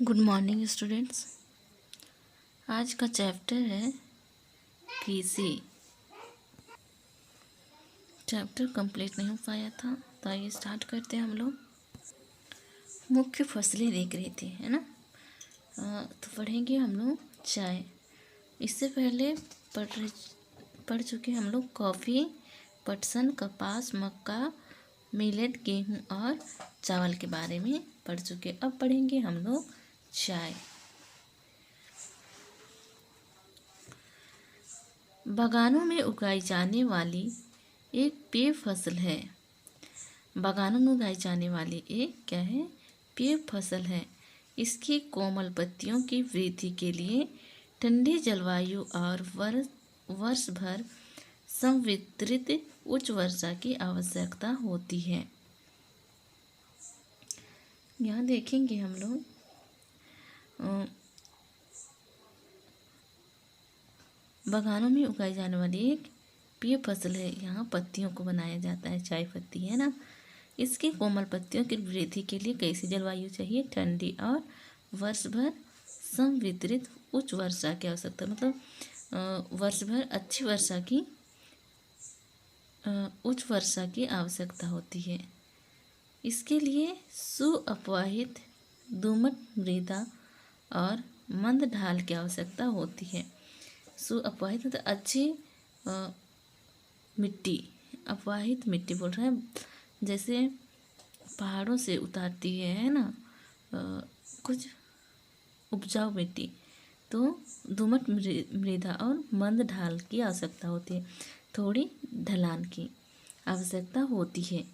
Good morning students. आज का chapter है कृषि। चैप्टर कंप्लीट नहीं हो पाया था तो आइए स्टार्ट करते हैं हम लोग। मुख्य फसलें देख रहे थे, है ना। तो पढ़ेंगे हम लोग चाय। इससे पहले पढ़ चुके हम लोग कॉफ़ी, पटसन, कपास, मक्का, मिलेट, गेहूँ और चावल के बारे में पढ़ चुके। अब पढ़ेंगे हम लोग चाय। बागानों में उगाई जाने वाली एक पेय फसल है। बागानों में उगाई जाने वाली एक क्या है? पेय फसल है। इसकी कोमल पत्तियों की वृद्धि के लिए ठंडी जलवायु और वर्ष भर संवितरित उच्च वर्षा की आवश्यकता होती है। यहाँ देखेंगे हम लोग बागानों में उगाई जाने वाली एक पेय फसल है। यहाँ पत्तियों को बनाया जाता है, चाय पत्ती, है ना। इसकी कोमल पत्तियों की वृद्धि के लिए कैसी जलवायु चाहिए? ठंडी और वर्ष भर संवितरित उच्च वर्षा की आवश्यकता, मतलब वर्ष भर अच्छी वर्षा की उच्च वर्षा की आवश्यकता होती है। इसके लिए सुअपवाहित दोमट मृदा और मंद ढाल की आवश्यकता होती है। सुअपवाहित मतलब अच्छी मिट्टी, अपवाहित मिट्टी बोल रहे हैं, जैसे पहाड़ों से उतारती है ना कुछ उपजाऊ मिट्टी, तो दोमट मृदा और मंद ढाल की आवश्यकता होती है। थोड़ी ढलान की आवश्यकता होती है।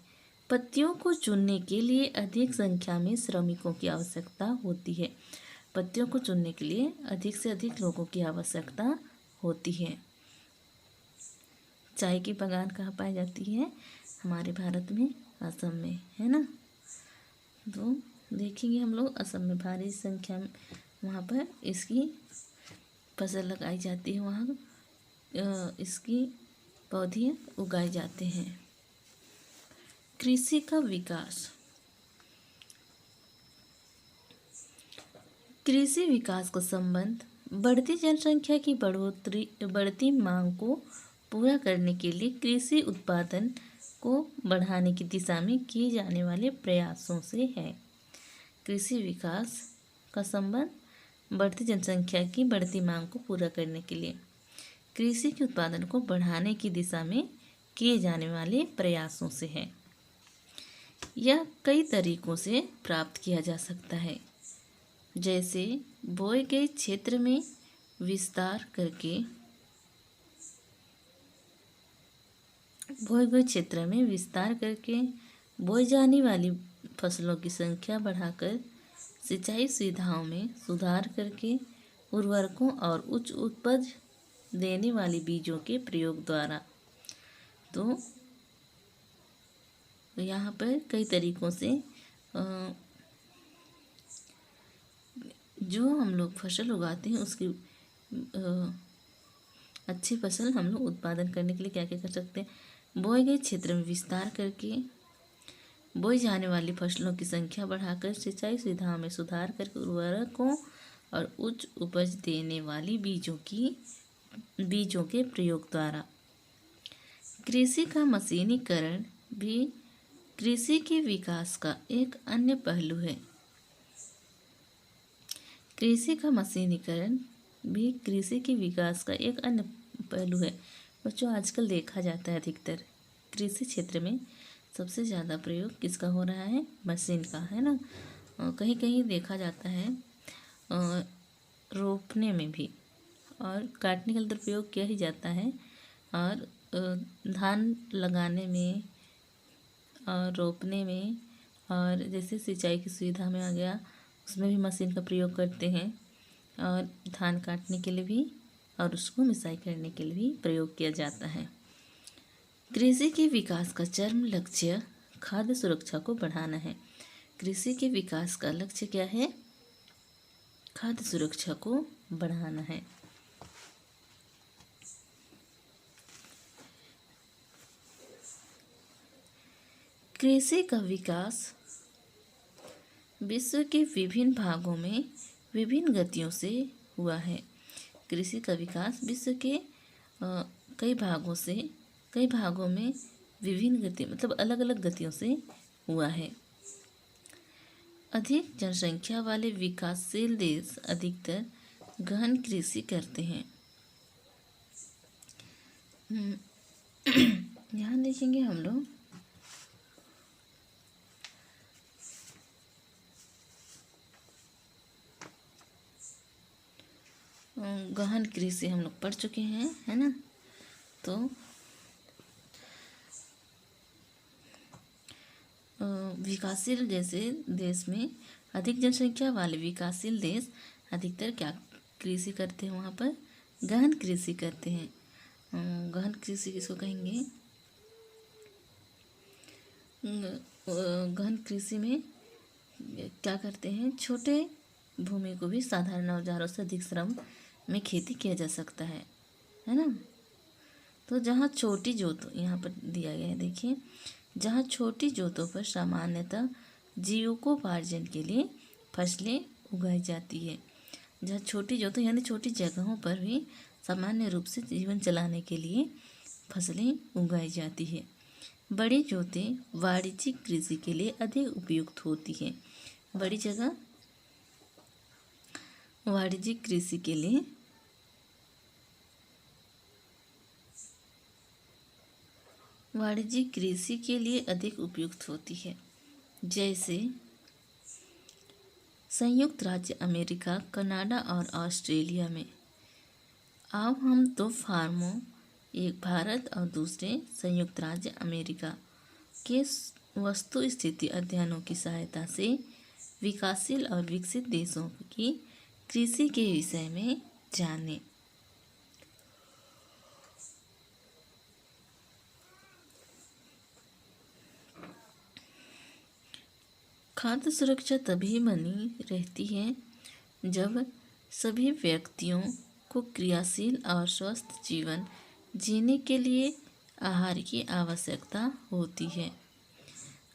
पत्तियों को चुनने के लिए अधिक संख्या में श्रमिकों की आवश्यकता होती है। पत्तियों को चुनने के लिए अधिक से अधिक लोगों की आवश्यकता होती है। चाय की बागान कहाँ पाई जाती है? हमारे भारत में असम में, है ना। तो देखेंगे हम लोग असम में भारी संख्या में वहाँ पर इसकी फसल लगाई जाती है। वहाँ इसकी पौधे उगाए जाते हैं। कृषि का विकास। कृषि विकास का संबंध बढ़ती जनसंख्या की बढ़ती मांग को पूरा करने के लिए कृषि उत्पादन को बढ़ाने की दिशा में किए जाने वाले प्रयासों से है। कृषि विकास का संबंध बढ़ती जनसंख्या की बढ़ती मांग को पूरा करने के लिए कृषि के उत्पादन को बढ़ाने की दिशा में किए जाने वाले प्रयासों से है। यह कई तरीकों से प्राप्त किया जा सकता है, जैसे बोए गए क्षेत्र में विस्तार करके बोई जाने वाली फसलों की संख्या बढ़ाकर, सिंचाई सुविधाओं में सुधार करके, उर्वरकों और उच्च उपज देने वाली बीजों के प्रयोग द्वारा। तो यहाँ पर कई तरीकों से जो हम लोग फसल उगाते हैं उसकी अच्छी फसल हम लोग उत्पादन करने के लिए क्या क्या कर सकते हैं? बोए गए क्षेत्र में विस्तार करके, बोई जाने वाली फसलों की संख्या बढ़ाकर, सिंचाई सुविधाओं में सुधार करके, उर्वरकों और उच्च उपज देने वाली बीजों के प्रयोग द्वारा। कृषि का मशीनीकरण भी कृषि के विकास का एक अन्य पहलू है। कृषि का मशीनीकरण भी कृषि के विकास का एक अन्य पहलू है। बच्चों, आजकल देखा जाता है अधिकतर कृषि क्षेत्र में सबसे ज़्यादा प्रयोग किसका हो रहा है? मशीन का, है ना। कहीं कहीं देखा जाता है रोपने में भी और काटने के लिए तो प्रयोग किया ही जाता है, और धान लगाने में और रोपने में, और जैसे सिंचाई की सुविधा में आ गया उसमें भी मशीन का प्रयोग करते हैं, और धान काटने के लिए भी और उसको मिसाई करने के लिए भी प्रयोग किया जाता है। कृषि के विकास का चरम लक्ष्य खाद्य सुरक्षा को बढ़ाना है। कृषि के विकास का लक्ष्य क्या है? खाद्य सुरक्षा को बढ़ाना है। कृषि का विकास विश्व के विभिन्न भागों में विभिन्न गतियों से हुआ है। कृषि का विकास विश्व के कई भागों में विभिन्न गति मतलब अलग अलग गतियों से हुआ है। अधिक जनसंख्या वाले विकासशील देश अधिकतर गहन कृषि करते हैं। यहाँ देखेंगे हम लोग गहन कृषि हम लोग पढ़ चुके हैं, है ना। तो विकासशील जैसे देश में अधिक जनसंख्या वाले विकासशील देश अधिकतर क्या कृषि करते हैं, वहाँ पर गहन कृषि करते हैं। गहन कृषि किसको कहेंगे? गहन कृषि में क्या करते हैं, छोटे भूमि को भी साधारण औजारों से अधिक श्रम में खेती किया जा सकता है ना। तो जहाँ छोटी जोत यहाँ पर दिया गया है, देखिए, जहाँ छोटी जोतों पर सामान्यतः जीविकोपार्जन के लिए फसलें उगाई जाती है। जहाँ छोटी जोतों यानी छोटी जगहों पर भी सामान्य रूप से जीवन चलाने के लिए फसलें उगाई जाती है। बड़ी जोतें वाणिज्यिक कृषि के लिए अधिक उपयुक्त होती हैं। बड़ी जगह वाणिज्यिक कृषि के लिए अधिक उपयुक्त होती है। जैसे संयुक्त राज्य अमेरिका, कनाडा और ऑस्ट्रेलिया में। अब हम दो फार्मों, एक भारत और दूसरे संयुक्त राज्य अमेरिका के वस्तु स्थिति अध्ययनों की सहायता से विकासशील और विकसित देशों की कृषि के विषय में जानें। खाद्य सुरक्षा तभी बनी रहती है जब सभी व्यक्तियों को क्रियाशील और स्वस्थ जीवन जीने के लिए आहार की आवश्यकता होती है।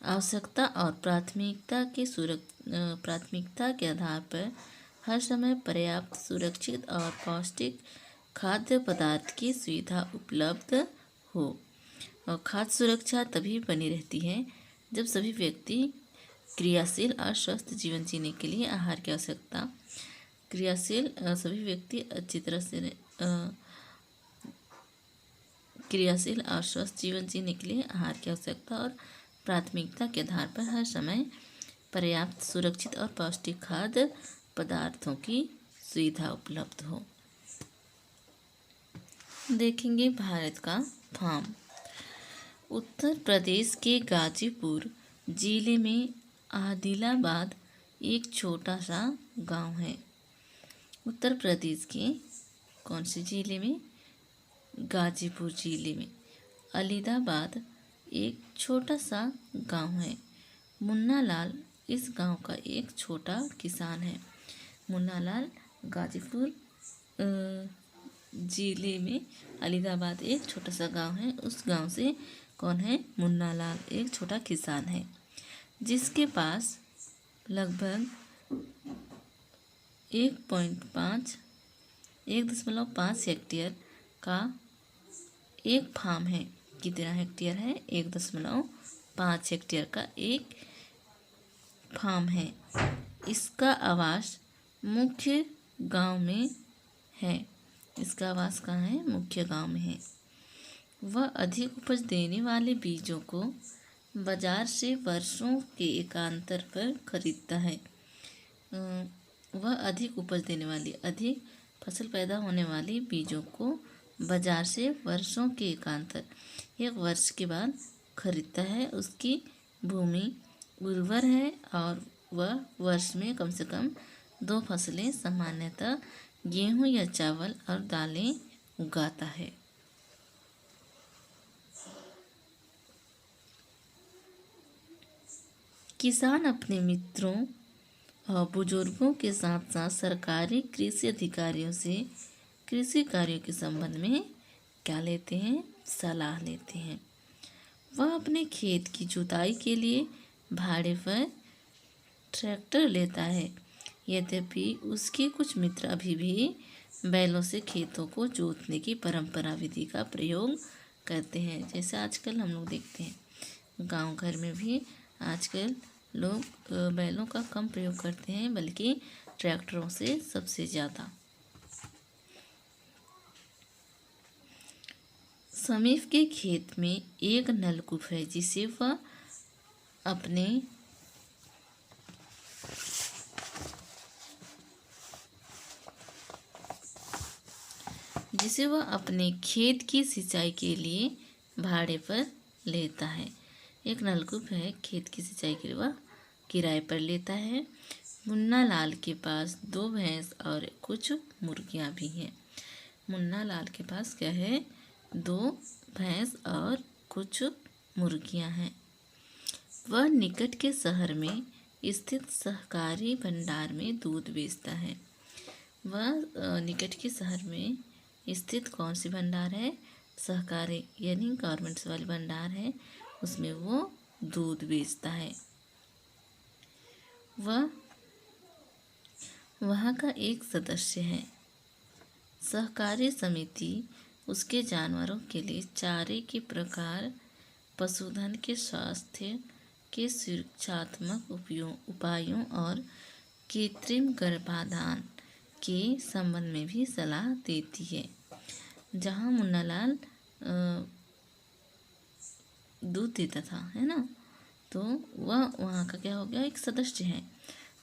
आवश्यकता और प्राथमिकता के आधार पर हर समय पर्याप्त, सुरक्षित और पौष्टिक खाद्य पदार्थ की सुविधा उपलब्ध हो। और खाद्य सुरक्षा तभी बनी रहती है जब सभी व्यक्ति क्रियाशील और स्वस्थ जीवन जीने के लिए आहार की आवश्यकता सभी व्यक्ति अच्छी तरह से क्रियाशील और स्वस्थ जीवन जीने के लिए आहार की आवश्यकता और प्राथमिकता के आधार पर हर समय पर्याप्त, सुरक्षित और पौष्टिक खाद्य पदार्थों की सुविधा उपलब्ध हो। देखेंगे भारत का फार्म। उत्तर प्रदेश के गाजीपुर जिले में आदिलाबाद एक छोटा सा गांव है। उत्तर प्रदेश के कौन से जिले में? गाजीपुर जिले में आदिलाबाद एक छोटा सा गांव है। मुन्ना लाल इस गांव का एक छोटा किसान है। मुन्ना लाल गाजीपुर जिले में आदिलाबाद एक छोटा सा गांव है। उस गांव से कौन है? मुन्ना लाल एक छोटा किसान है, जिसके पास लगभग 1.5 हेक्टेयर का एक फार्म है। कितना हेक्टेयर है? 1.5 हेक्टेयर का एक फार्म है। इसका आवास मुख्य गांव में है। इसका आवास कहाँ है? मुख्य गांव में है। वह अधिक उपज देने वाले बीजों को बाजार से वर्षों के एकांतर पर खरीदता है। वह अधिक उपज देने वाली, अधिक फसल पैदा होने वाली बीजों को बाजार से वर्षों के एकांतर, 1 वर्ष के बाद खरीदता है। उसकी भूमि उर्वर है और वह वर्ष में कम से कम 2 फसलें, सामान्यतः गेहूं या चावल और दालें उगाता है। किसान अपने मित्रों और बुजुर्गों के साथ साथ सरकारी कृषि अधिकारियों से कृषि कार्यों के संबंध में क्या लेते हैं? सलाह लेते हैं। वह अपने खेत की जुताई के लिए भाड़े पर ट्रैक्टर लेता है। यद्यपि उसके कुछ मित्र अभी भी बैलों से खेतों को जोतने की परंपरा विधि का प्रयोग करते हैं। जैसे आजकल हम लोग देखते हैं गांव घर में भी आजकल लोग बैलों का कम प्रयोग करते हैं, बल्कि ट्रैक्टरों से सबसे ज़्यादा। समीप के खेत में एक नलकूप है जिसे वह अपने खेत की सिंचाई के लिए भाड़े पर लेता है। एक नलकूप है, खेत की सिंचाई के लिए वह किराए पर लेता है। मुन्ना लाल के पास 2 भैंस और कुछ मुर्गियां भी हैं। मुन्ना लाल के पास क्या है? 2 भैंस और कुछ मुर्गियां हैं। वह निकट के शहर में स्थित सहकारी भंडार में दूध बेचता है। वह निकट के शहर में स्थित कौन सी भंडार है? सहकारी यानी गवर्नमेंट वाली भंडार है, उसमें वो दूध बेचता है। वह वहाँ का एक सदस्य है। सहकारी समिति उसके जानवरों के लिए चारे के प्रकार, पशुधन के स्वास्थ्य के सुरक्षात्मक उपायों और कृत्रिम गर्भाधान के संबंध में भी सलाह देती है। जहाँ मुन्नालाल दूध देता था, है ना, तो वह वहाँ का क्या हो गया? एक सदस्य है।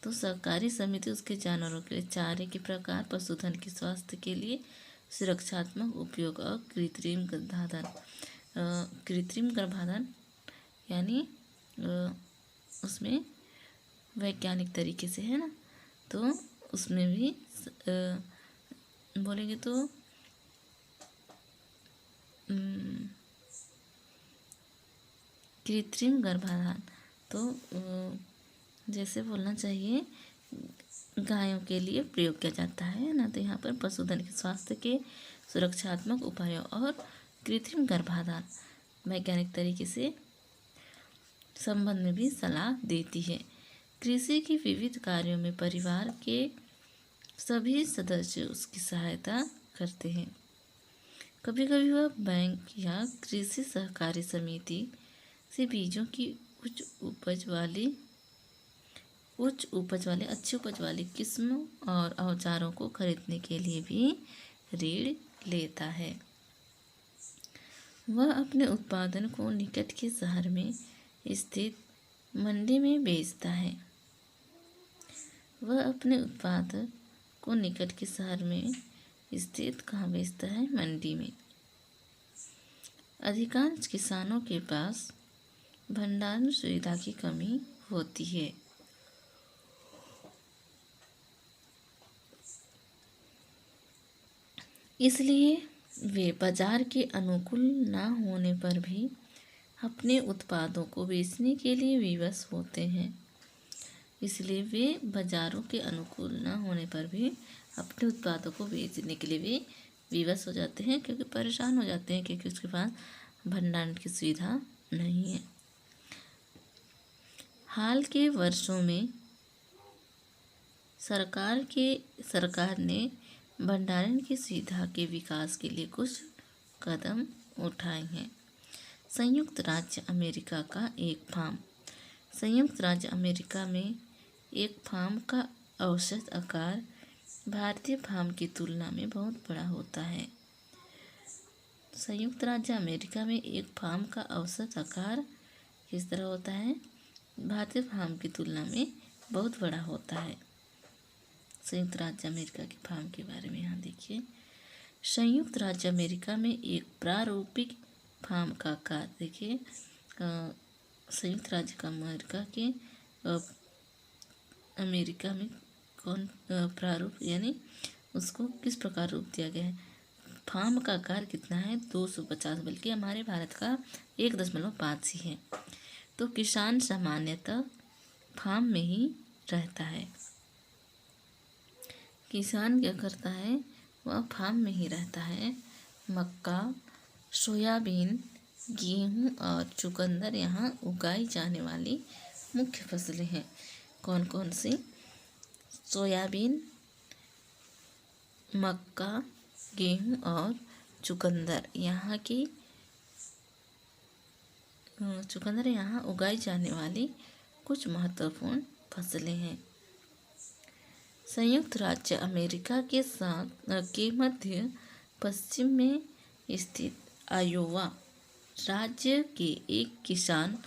तो सहकारी समिति उसके जानवरों के लिए चारे के प्रकार, पशुधन के स्वास्थ्य के लिए सुरक्षात्मक उपयोग और कृत्रिम गर्भाधान यानी उसमें वैज्ञानिक तरीके से, है ना, तो उसमें भी बोलेंगे तो कृत्रिम गर्भाधान तो जैसे बोलना चाहिए गायों के लिए प्रयोग किया जाता है ना, तो यहाँ पर पशुधन के स्वास्थ्य के सुरक्षात्मक उपायों और कृत्रिम गर्भाधान वैज्ञानिक तरीके से संबंध में भी सलाह देती है। कृषि के विविध कार्यों में परिवार के सभी सदस्य उसकी सहायता करते हैं। कभी कभी वह बैंक या कृषि सहकारी समिति से बीजों की उच्च उपज वाले अच्छी उपज वाली किस्मों और औजारों को खरीदने के लिए भी ऋण लेता है। वह अपने उत्पादन को निकट के शहर में स्थित मंडी में बेचता है। वह अपने उत्पाद को निकट के शहर में स्थित कहाँ बेचता है? मंडी में। अधिकांश किसानों के पास भंडारण सुविधा की कमी होती है। इसलिए वे बाजार के अनुकूल न होने पर भी अपने उत्पादों को बेचने के लिए विवश होते हैं। इसलिए वे बाज़ारों के अनुकूल न होने पर भी अपने उत्पादों को बेचने के लिए वे विवश हो जाते हैं, क्योंकि परेशान हो जाते हैं, क्योंकि उसके पास भंडारण की सुविधा नहीं है। हाल के वर्षों में सरकार ने भंडारण की सुविधा के विकास के लिए कुछ कदम उठाए हैं। संयुक्त राज्य अमेरिका में एक फार्म का औसत आकार भारतीय फार्म की तुलना में बहुत बड़ा होता है। संयुक्त राज्य अमेरिका में एक फार्म का औसत आकार किस तरह होता है? भारतीय फार्म की तुलना में बहुत बड़ा होता है। संयुक्त राज्य अमेरिका के फार्म के बारे में यहाँ देखिए। संयुक्त राज्य अमेरिका में एक प्रारूपिक फार्म का आकार देखिए। संयुक्त राज्य का अमेरिका में कौन प्रारूप यानी उसको किस प्रकार रूप दिया गया है? फार्म का आकार कितना है? 250, बल्कि हमारे भारत का 1.5 ही है। तो किसान सामान्यतः फार्म में ही रहता है। किसान क्या करता है? वह फार्म में ही रहता है। मक्का, सोयाबीन, गेहूँ और चुकंदर यहाँ उगाई जाने वाली मुख्य फसलें हैं। कौन कौन सी? सोयाबीन, मक्का, गेहूँ और चुकंदर यहाँ उगाई जाने वाली कुछ महत्वपूर्ण फसलें हैं। संयुक्त राज्य अमेरिका के मध्य पश्चिम में स्थित आयोवा राज्य के एक किसान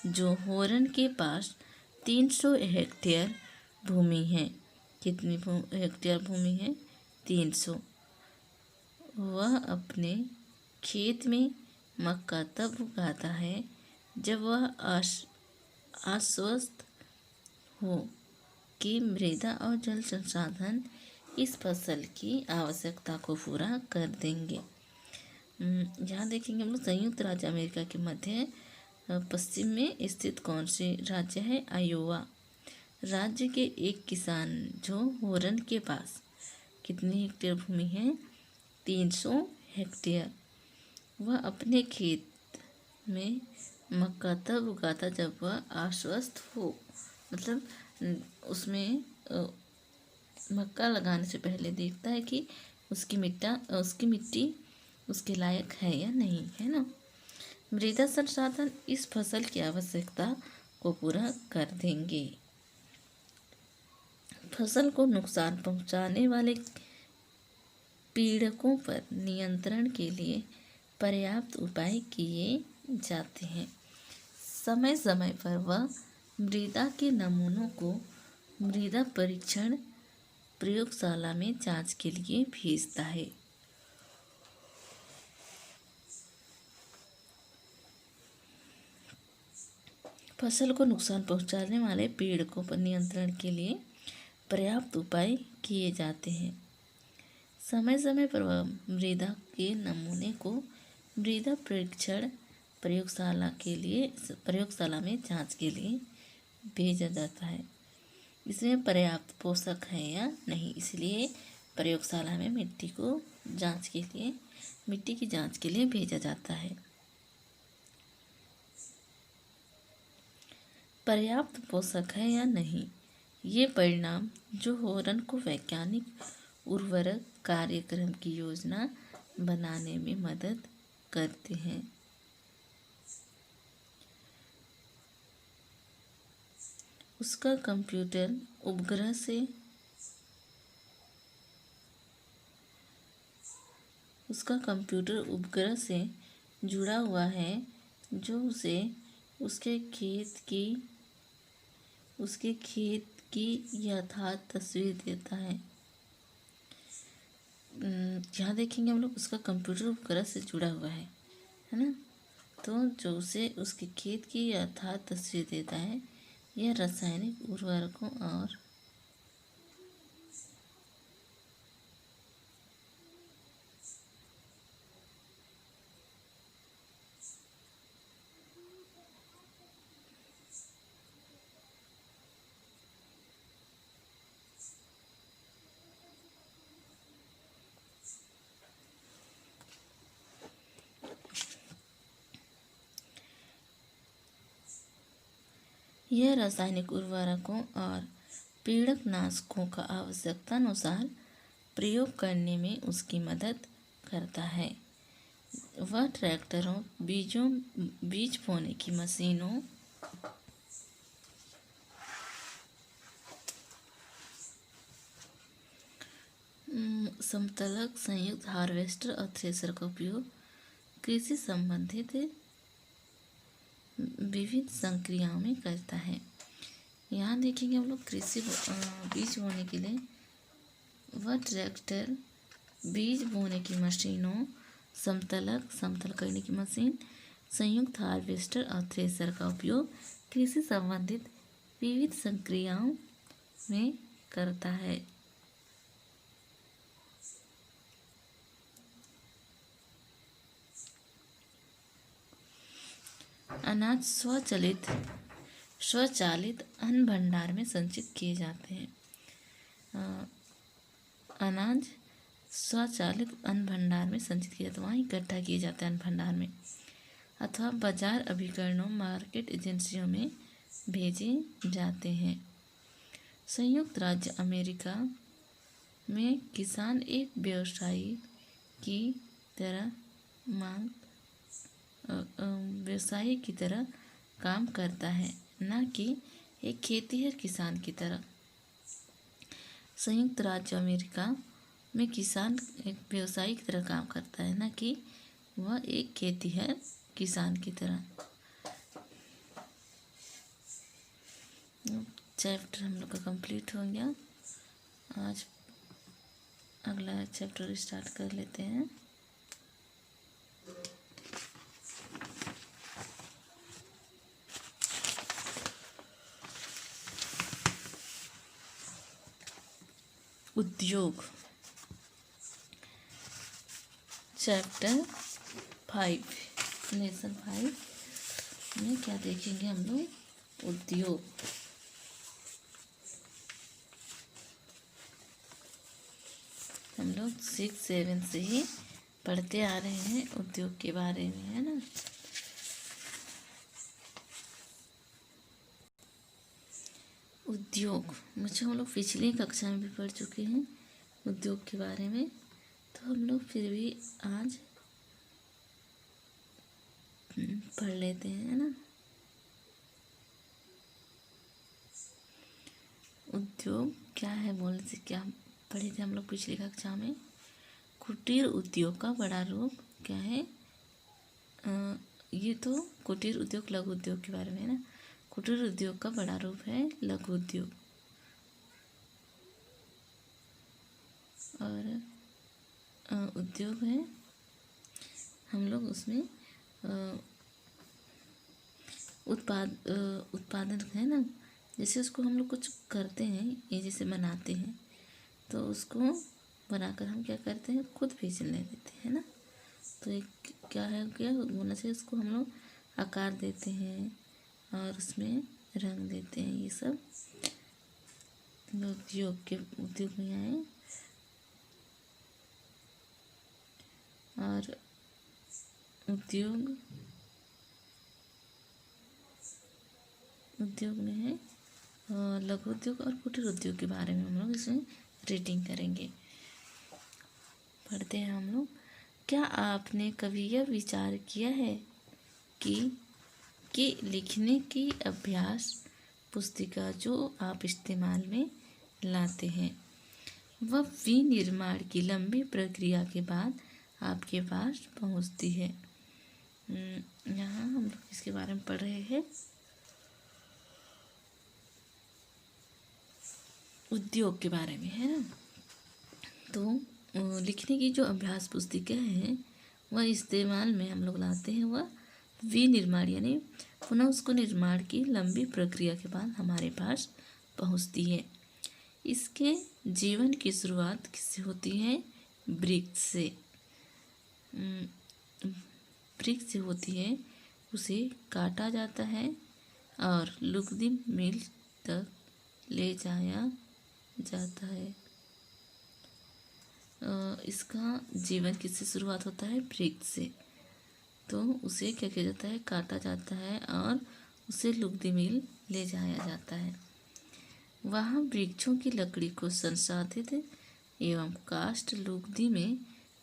जो होरन के पास 300 हेक्टेयर भूमि है। कितनी हेक्टेयर भूमि है? 300। वह अपने खेत में मक्का तब उगाता है जब वह आश्वस्त हो कि मृदा और जल संसाधन इस फसल की आवश्यकता को पूरा कर देंगे। यहाँ देखेंगे हम लोग संयुक्त राज्य अमेरिका के मध्य पश्चिम में स्थित कौन सी राज्य है? आयोवा राज्य के एक किसान जो होरन के पास कितनी हेक्टेयर भूमि है? 300 हेक्टेयर। वह अपने खेत में मक्का तब उगाता जब वह आश्वस्त हो, मतलब उसमें मक्का लगाने से पहले देखता है कि उसकी मिट्टी उसके लायक है या नहीं, है ना। मृदा संसाधन इस फसल की आवश्यकता को पूरा कर देंगे। फसल को नुकसान पहुंचाने वाले पीड़कों पर नियंत्रण के लिए पर्याप्त उपाय किए जाते हैं। समय समय पर वह मृदा के नमूनों को मृदा परीक्षण प्रयोगशाला में जांच के लिए भेजता है। फसल को नुकसान पहुंचाने वाले पीड़कों पर नियंत्रण के लिए पर्याप्त उपाय किए जाते हैं। समय समय पर वह मृदा के नमूने को मृदा परीक्षण प्रयोगशाला में जांच के लिए भेजा जाता है। इसमें पर्याप्त पोषक है या नहीं, इसलिए प्रयोगशाला में मिट्टी की जांच के लिए भेजा जाता है। पर्याप्त पोषक है या नहीं, ये परिणाम जो होरन को वैज्ञानिक उर्वरक कार्यक्रम की योजना बनाने में मदद करते हैं। उसका कंप्यूटर उपग्रह से जुड़ा हुआ है जो उसे उसके खेत की यथार्थ तस्वीर देता है। यहाँ देखेंगे हम लोग उसका कंप्यूटर उपग्रह से जुड़ा हुआ है ना, तो जो उसे उसके खेत की यथार्थ तस्वीर देता है। यह रासायनिक उर्वरकों और कीटनाशकों का आवश्यकतानुसार प्रयोग करने में उसकी मदद करता है। वह ट्रैक्टरों, बीज बोने की मशीनों, समतलक, संयुक्त हार्वेस्टर और थ्रेशर का उपयोग कृषि संबंधित विविध संक्रियाओं में करता है। यहाँ देखेंगे हम लोग बीज बोने के लिए वह ट्रैक्टर, बीज बोने की मशीनों, समतल करने की मशीन, संयुक्त हार्वेस्टर और थ्रेशर का उपयोग कृषि संबंधित विविध संक्रियाओं में करता है। अनाज स्वचालित अन्न भंडार में संचित किए जाते हैं। अनाज स्वचालित अन्न भंडार में संचित किया जाता है, वहाँ इकट्ठा किए जाते हैं अन्न भंडार में, अथवा बाजार अभिकरणों, मार्केट एजेंसियों में भेजे जाते हैं। संयुक्त राज्य अमेरिका में किसान एक व्यवसायी की तरह व्यवसायी की तरह काम करता है, न कि एक खेतिहर किसान की तरह। संयुक्त राज्य अमेरिका में किसान एक व्यवसायी की तरह काम करता है, न कि वह एक खेतिहर किसान की तरह। चैप्टर हम लोग का कंप्लीट हो गया। आज अगला चैप्टर स्टार्ट कर लेते हैं। उद्योग, चैप्टर 5, लेसन 5 में क्या देखेंगे हम लोग? उद्योग। हम लोग 6, 7 से ही पढ़ते आ रहे हैं उद्योग के बारे में, है ना। उद्योग मुझे हम लोग पिछली कक्षा में भी पढ़ चुके हैं उद्योग के बारे में, तो हम लोग फिर भी आज पढ़ लेते हैं, है ना। उद्योग क्या है बोलने से क्या पढ़े थे हम लोग पिछली कक्षा में? कुटीर उद्योग का बड़ा रूप क्या है? ये तो कुटीर उद्योग लघु उद्योग के बारे में है ना। कुटीर उद्योग का बड़ा रूप है लघु उद्योग। और उद्योग है, हम लोग उसमें उत्पादन है ना, जैसे उसको हम लोग कुछ करते हैं, ये जैसे बनाते हैं, तो उसको बनाकर हम क्या करते हैं? खुद बेचने देते हैं ना। तो एक क्या है, क्या होना चाहिए? उसको हम लोग आकार देते हैं और उसमें रंग देते हैं। ये सब उद्योग में आए। और उद्योग में है लघु उद्योग और कुटीर उद्योग के बारे में हम लोग इसमें रीडिंग करेंगे। पढ़ते हैं हम लोग। क्या आपने कभी यह विचार किया है कि लिखने की अभ्यास पुस्तिका जो आप इस्तेमाल में लाते हैं वह विनिर्माण की लंबी प्रक्रिया के बाद आपके पास पहुंचती है। यहाँ हम लोग इसके बारे में पढ़ रहे हैं। उद्योग के बारे में, है ना। तो लिखने की जो अभ्यास पुस्तिका है वह इस्तेमाल में हम लोग लाते हैं, वह विनिर्माण यानी पुनः उसको निर्माण की लंबी प्रक्रिया के बाद हमारे पास पहुंचती है। इसके जीवन की शुरुआत किससे होती है? वृक्ष से। वृक्ष से होती है, उसे काटा जाता है और लुगदी मिल तक ले जाया जाता है। इसका जीवन किससे शुरुआत होता है? वृक्ष से। तो उसे क्या किया जाता है? काटा जाता है और उसे लुगदी मिल ले जाया जाता है। वहाँ वृक्षों की लकड़ी को संसाधित एवं काष्ठ लुगदी में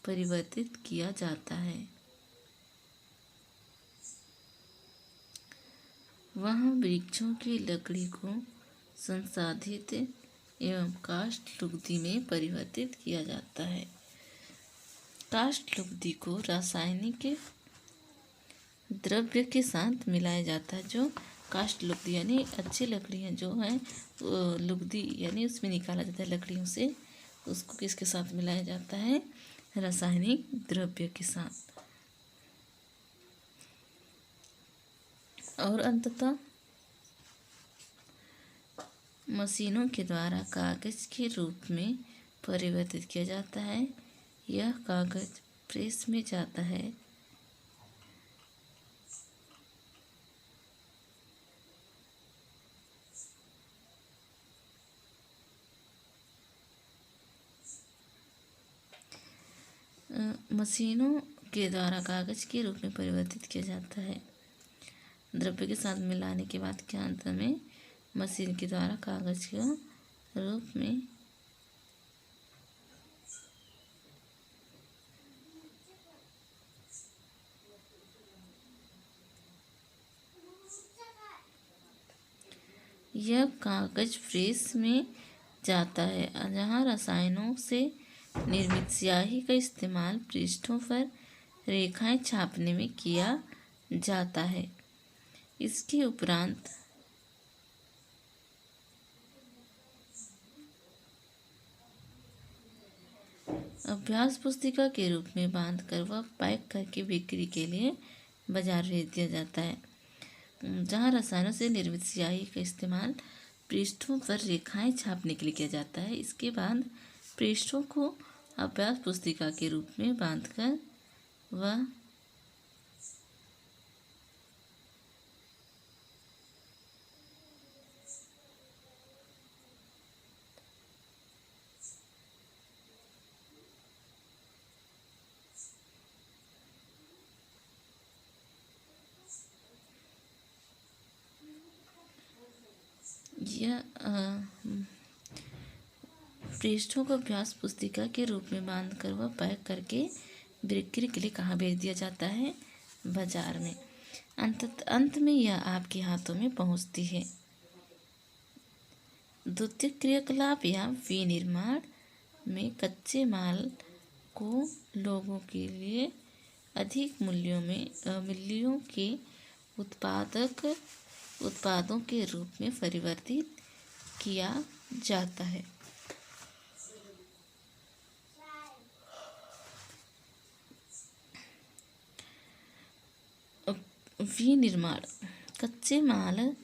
परिवर्तित किया जाता है। वहाँ वृक्षों की लकड़ी को संसाधित एवं काष्ठ लुगदी में परिवर्तित किया जाता है। काष्ठ लुगदी को रासायनिक द्रव्य के साथ मिलाया जाता है। जो काष्ठ लुगदी यानी अच्छी लकड़ियाँ जो हैं लुगदी यानी उसमें निकाला जाता है लकड़ियों से, उसको किसके साथ मिलाया जाता है? रासायनिक द्रव्य के साथ। और अंततः मशीनों के द्वारा कागज के रूप में परिवर्तित किया जाता है। यह कागज प्रेस में जाता है। मशीनों के द्वारा कागज के रूप में परिवर्तित किया जाता है। द्रव्य के साथ मिलाने के बाद क्या अंत में मशीन के द्वारा कागज का रूप में यह कागज प्रेस में जाता है, जहाँ रसायनों से निर्मित स्याही का इस्तेमाल पृष्ठों पर रेखाएं छापने में किया जाता है। इसके उपरांत अभ्यास पुस्तिका के रूप में बांधकर वह पैक करके बिक्री के लिए बाजार भेज दिया जाता है, जहाँ रसायनों से निर्मित स्याही का इस्तेमाल पृष्ठों पर रेखाएं छापने के लिए किया जाता है। इसके बाद पृष्ठों को अभ्यास पुस्तिका के रूप में बांधकर वह पृष्ठों को अभ्यास पुस्तिका के रूप में बांधकर वह पैक करके बिक्री के लिए कहाँ भेज दिया जाता है? बाजार में। अंत में यह आपके हाथों में पहुँचती है। द्वितीय क्रियाकलाप या विनिर्माण में कच्चे माल को लोगों के लिए अधिक मूल्यों के उत्पादों के रूप में परिवर्तित किया जाता है। विनिर्माण कच्चे माल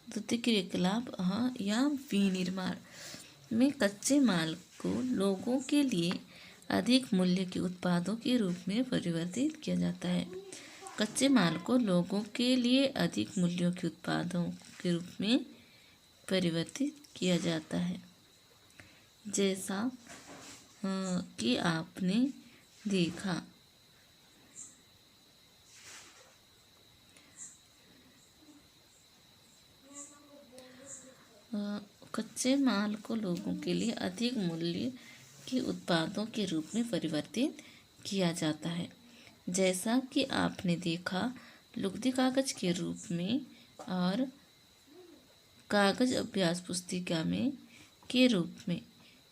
द्वितीय क्रियाकलाप या विनिर्माण में कच्चे माल को लोगों के लिए अधिक मूल्य के उत्पादों के रूप में परिवर्तित किया जाता है। कच्चे माल को लोगों के लिए अधिक मूल्यों के उत्पादों के रूप में परिवर्तित किया जाता है। जैसा कि आपने देखा, कच्चे माल को लोगों के लिए अधिक मूल्य के उत्पादों के रूप में परिवर्तित किया जाता है। जैसा कि आपने देखा, लुगदी कागज के रूप में और कागज अभ्यास पुस्तिका में के रूप में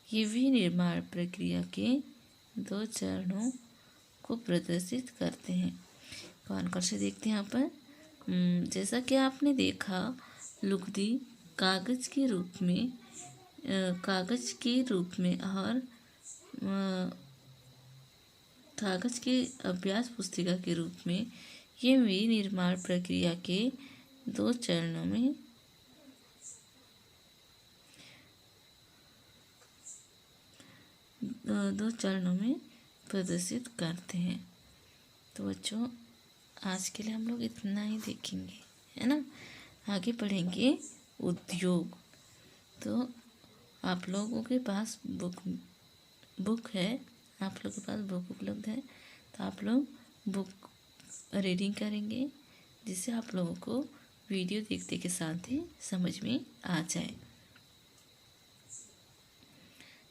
ये विनिर्माण प्रक्रिया के 2 चरणों को प्रदर्शित करते हैं। कौन कौन से देखते हैं यहाँ पर? जैसा कि आपने देखा, लुगदी कागज के रूप में और कागज के अभ्यास पुस्तिका के रूप में ये विनिर्माण प्रक्रिया के 2 चरणों में प्रदर्शित करते हैं। तो बच्चों, आज के लिए हम लोग इतना ही देखेंगे, है ना। आगे पढ़ेंगे उद्योग। तो आप लोगों के पास बुक है, आप लोगों के पास बुक उपलब्ध है, तो आप लोग बुक रीडिंग करेंगे, जिससे आप लोगों को वीडियो देखते के साथ ही समझ में आ जाए।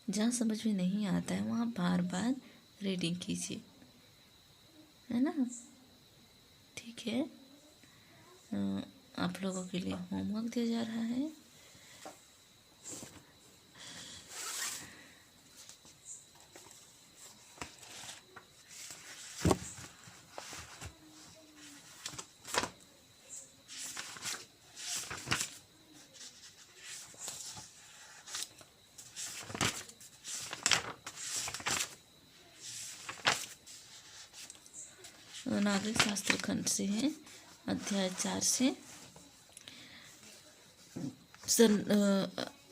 जहाँ समझ में नहीं आता है वहाँ बार बार रीडिंग कीजिए, है ना। ठीक है। आप लोगों के लिए होमवर्क दिया जा रहा है। नागरिक शास्त्र खंड से है, अध्याय 4 से।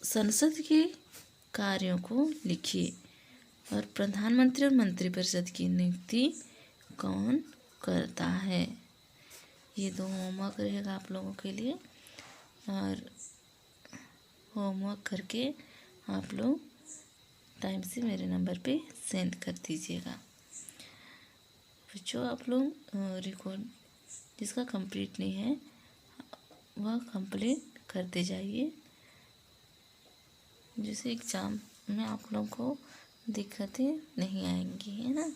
संसद के कार्यों को लिखिए और प्रधानमंत्री और मंत्रिपरिषद की नियुक्ति कौन करता है। ये 2 होमवर्क रहेगा आप लोगों के लिए, और होमवर्क करके आप लोग टाइम से मेरे नंबर पे सेंड कर दीजिएगा। जो आप लोग रिकॉर्ड जिसका कंप्लीट नहीं है वह कंप्लीट करते जाइए। जिससे एग्ज़ाम में आप लोगों को दिक्कतें नहीं आएंगी, है ना।